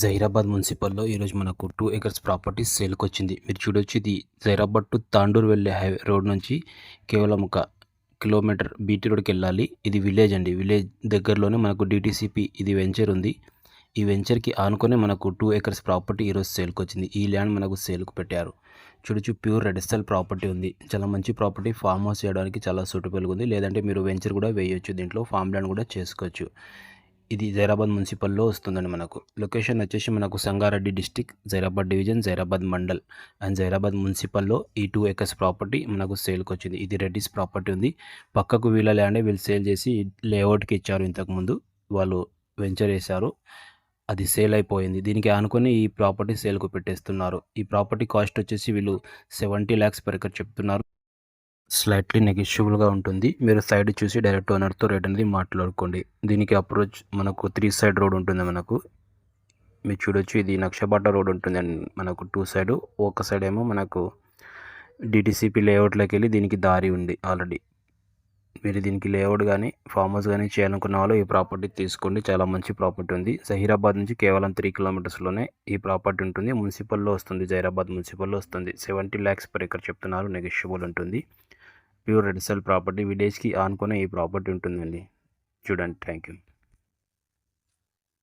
జహీరాబాద్ మున్సిపల్‌లో ఈరోజు మనకు 2 acres property సేల్‌కొచ్చింది. మీరు చూడొచ్చు, ఇది జహీరాబాద్ టు తాండూర్ వెళ్ళే రోడ్ నుంచి కేవలం ఒక కిలోమీటర్ బీటీ రోడ్‌కెళ్ళాలి. ఇది విలేజ్ అండి. విలేజ్ దగ్గరలోనే మనకు డీటీసీపీ ఇది వెంచర్ ఉంది. ఈ వెంచర్‌కి ఆనుకునే మనకు 2 ఎకర్స్ ప్రాపర్టీ ఈరోజు సేల్‌కొచ్చింది. ఈ ల్యాండ్ మనకు సేల్‌కి పెట్టారు. చూడొచ్చు, ప్యూర్ రెడ్ ఎస్ఎల్ ప్రాపర్టీ ఉంది. చాలా మంచి ప్రాపర్టీ, ఫార్మ్ హౌస్ చేయడానికి చాలా సూటబుల్‌గా ఉంది. లేదంటే మీరు వెంచర్ కూడా వేయొచ్చు. దీంట్లో ఫార్మ్ ల్యాండ్ కూడా చేసుకోవచ్చు. ఇది జైరాబాద్ మున్సిపల్లో వస్తుందండి. మనకు లొకేషన్ వచ్చేసి మనకు Sangareddy district, Zaheerabad division, Zaheerabad mandal and Zaheerabad మున్సిపల్లో ఈ 2 ఎకర్స్ ప్రాపర్టీ మనకు సేల్కి వచ్చింది. ఇది రెడ్డిస్ ప్రాపర్టీ ఉంది. పక్కకు వీళ్ళ ల్యాండే వీళ్ళు సేల్ చేసి లేఅవుట్కి ఇచ్చారు. ఇంతకుముందు వాళ్ళు వెంచర్ వేశారు, అది సేల్ అయిపోయింది. దీనికి ఆనుకొని ఈ ప్రాపర్టీ సేల్కు పెట్టేస్తున్నారు. ఈ ప్రాపర్టీ కాస్ట్ వచ్చేసి వీళ్ళు 70 lakhs per acre చెప్తున్నారు. స్లైట్లీ నెగోషియబుల్గా ఉంటుంది. మీరు సైడ్ చూసి డైరెక్ట్ ఓనర్తో రేట్ అనేది మాట్లాడుకోండి. దీనికి అప్రోచ్ మనకు 3 side రోడ్ ఉంటుంది. మనకు మీరు చూడొచ్చు, ఇది నక్షబాట రోడ్ ఉంటుంది అండ్ మనకు 2 side. ఒక సైడ్ ఏమో మనకు డిటీసీపీ లేఅవుట్లోకి వెళ్ళి దీనికి దారి ఉంది ఆల్రెడీ. మీరు దీనికి లేఅవుట్ కానీ ఫామ్ హౌస్ కానీ చేయాలనుకున్న వాళ్ళు ఈ ప్రాపర్టీ తీసుకోండి. చాలా మంచి ప్రాపర్టీ ఉంది. జహీరాబాద్ నుంచి కేవలం 3 kilometers ఈ ప్రాపర్టీ ఉంటుంది. మున్సిపల్లో వస్తుంది, జహీరాబాద్ మున్సిపల్లో వస్తుంది. 70 lakhs per acre చెప్తున్నారు. నెగోషియబుల్ ఉంటుంది. ప్యూర్ రెడ్ ఎస్ఎల్ ప్రాపర్టీ, విలేజ్కి ఆనుకునే ఈ ప్రాపర్టీ ఉంటుందండి. చూడండి. Thank you.